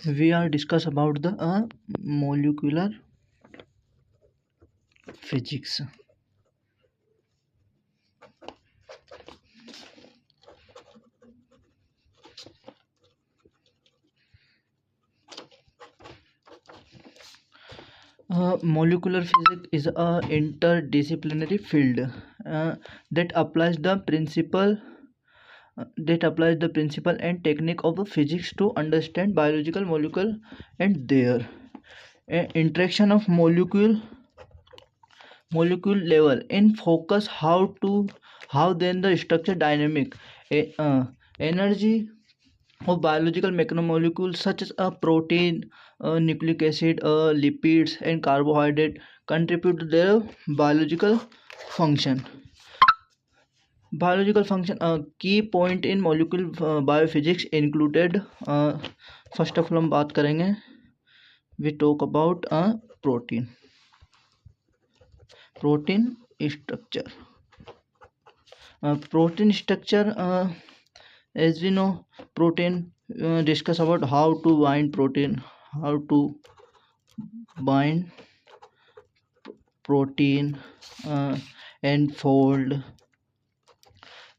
we are discuss about the molecular physics. Molecular physics is a interdisciplinary field that applies the principle and technique of physics to understand biological molecule and their interaction of molecule level in focus how then the structure dynamic energy of biological macromolecules such as a protein, nucleic acid, lipids, and carbohydrate contribute to their biological function. Biological function. A key point in molecular biophysics included. First of all, हम बात करेंगे. We talk about a protein. Protein structure. Protein structure. As we know, protein. Discuss about how to bind protein. How to bind protein and fold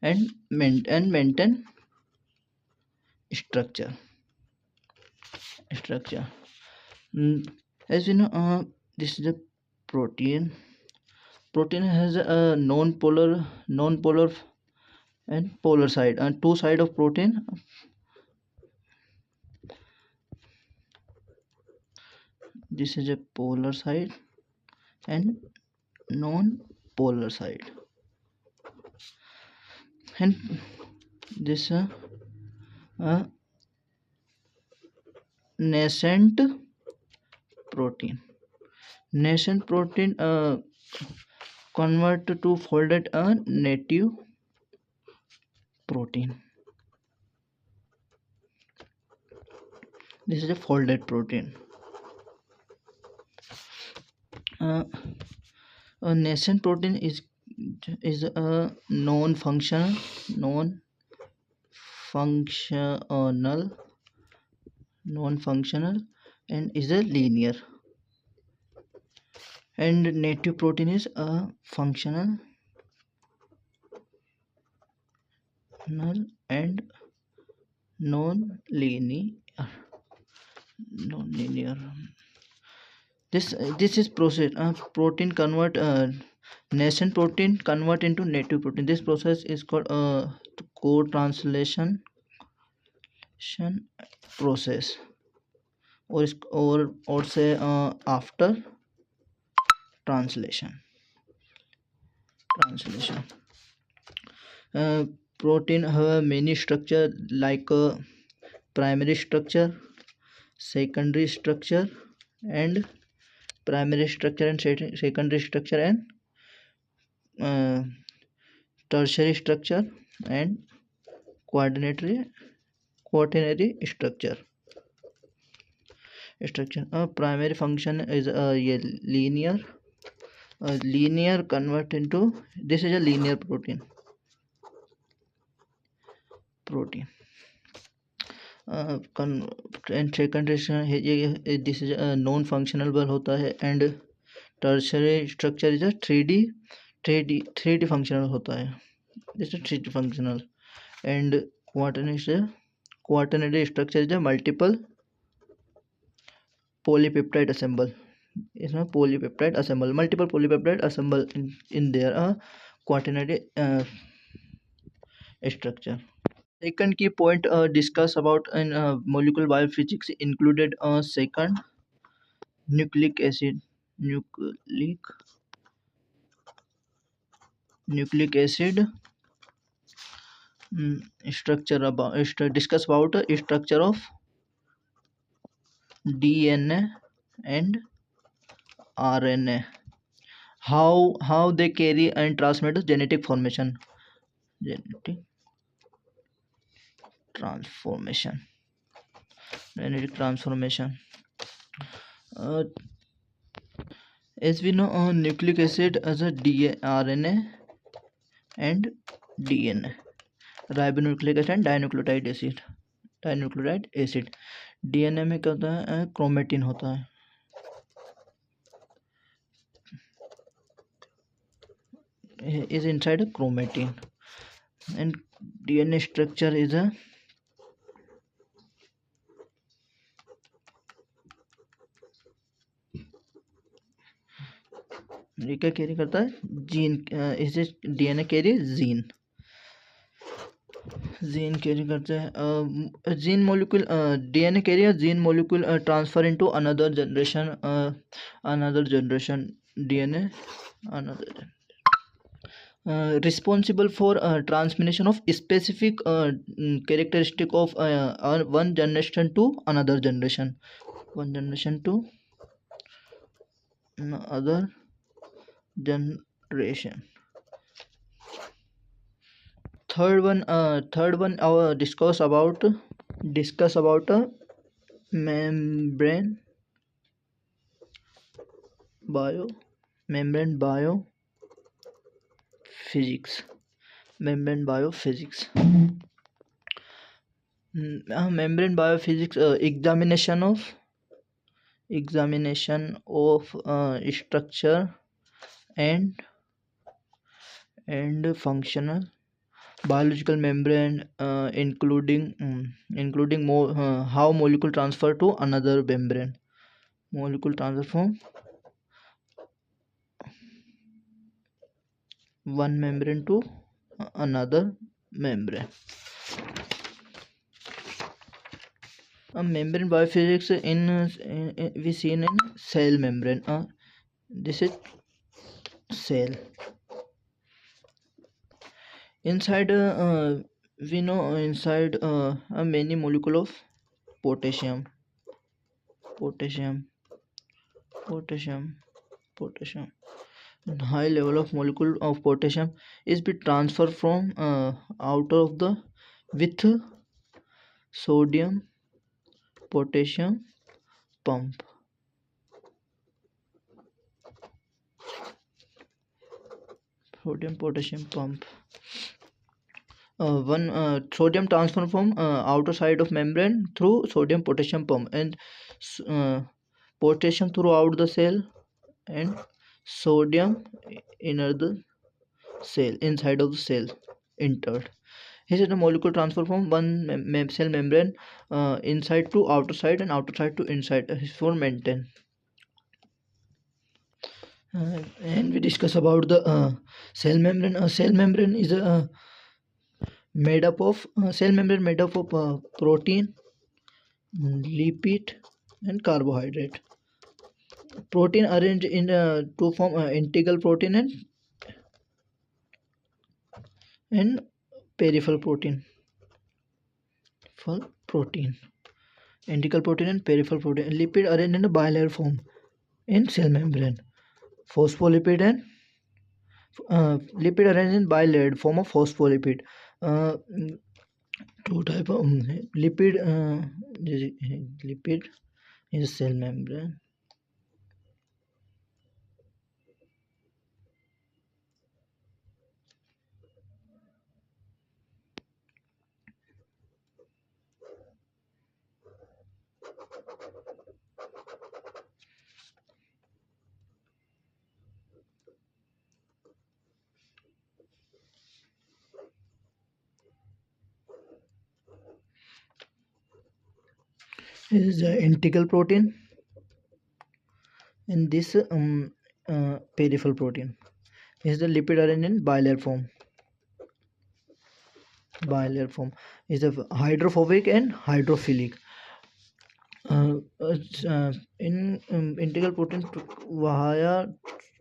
and maintain structure. As you know, this is a protein has a non-polar and polar side, and two side of protein. This is a polar side and non-polar side, and this nascent protein convert to folded a native protein. This is a folded protein. A nascent protein is a non-functional and is a linear, and native protein is a functional and non-linear. This is process. Protein convert nascent protein convert into native protein. This process is called co-translation process, or say after translation. Protein have many structure like primary structure, secondary structure, and primary structure and secondary structure, and tertiary structure and quaternary structure. Primary function is a linear convert into, this is a linear protein. And secondary this is a non functional बल होता है, and tertiary structure is a 3D functional होता है. This is 3D functional, and quaternary structure is a multiple polypeptide assemble. Is a polypeptide assemble, multiple polypeptide assemble in their quaternary structure. Second key point discussed about in molecular biophysics included second nucleic acid structure. Discuss about structure of DNA and RNA, how they carry and transmit genetic transformation. As we know, nucleic acid as a RNA and DNA, ribonucleic acid and dinucleotide acid. DNA में क्या होता है, chromatin होता है, is inside a chromatin, and DNA structure is a ये क्या carry करता है, जीन, इसे डीएनए कैरी जीन कैरी करते हैं, gene molecule, DNA carrier gene molecule transfer into another generation DNA another responsible for transmission of specific characteristic of one generation to another generation, one generation to another generation. Third one our discuss about a membrane bio membrane biophysics. Membrane biophysics. Membrane biophysics, examination of structure and functional biological membrane, including how molecule transfer to another membrane, molecule transfer from one membrane to another membrane. A membrane biophysics we seen in cell membrane. This is cell. Inside we know inside many molecule of potassium, potassium, potassium, potassium. High level of molecule of potassium is be transferred from out of the with sodium potassium pump. Sodium potassium pump. One sodium transfer from outer side of membrane through sodium potassium pump, and potassium throughout the cell, and sodium inner the cell, inside of the cell entered. Here is the molecule transfer from one cell membrane inside to outer side and outer side to inside for maintain. And we discuss about the cell membrane. Cell membrane is a made up of protein, lipid, and carbohydrate. Protein arranged in to form integral protein and peripheral protein. For protein, integral protein and peripheral protein. Lipid arranged in a bilayer form in cell membrane. Phospholipid and lipid arranged in bilayered form of phospholipid. Two type of lipid. Lipid is cell membrane. This is integral protein, and this peripheral protein. This is the lipid arranged in bilayer form. Bilayer form is a hydrophobic and hydrophilic. In integral protein via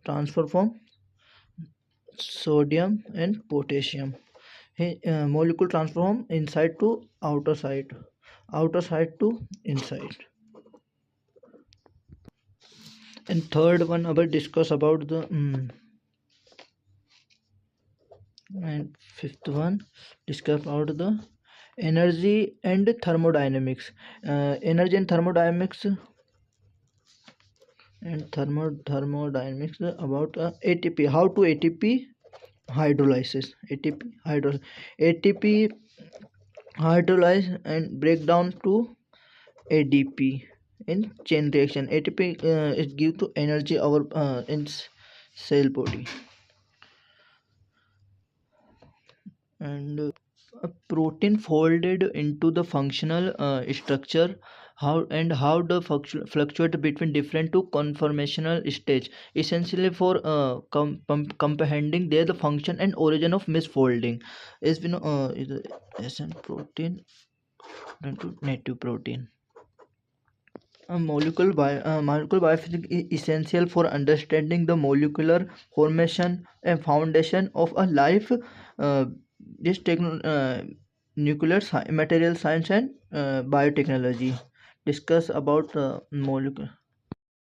transfer from sodium and potassium. Molecule transfer from inside to outer side to inside. And third one I will discuss about the and fifth one discuss about the energy and thermodynamics. Energy and thermodynamics thermodynamics about ATP. How to ATP hydrolysis. ATP hydrolyze and break down to ADP in chain reaction. ATP is give to energy our cell body. And a protein folded into the functional structure, how the fluctuate between different to conformational stage, essentially for comprehending there the function and origin of misfolding. As we know, is the essence protein into native protein. Molecular biophysics is essential for understanding the molecular formation and foundation of a life. Uh, this nuclear material science and biotechnology discuss about molecular.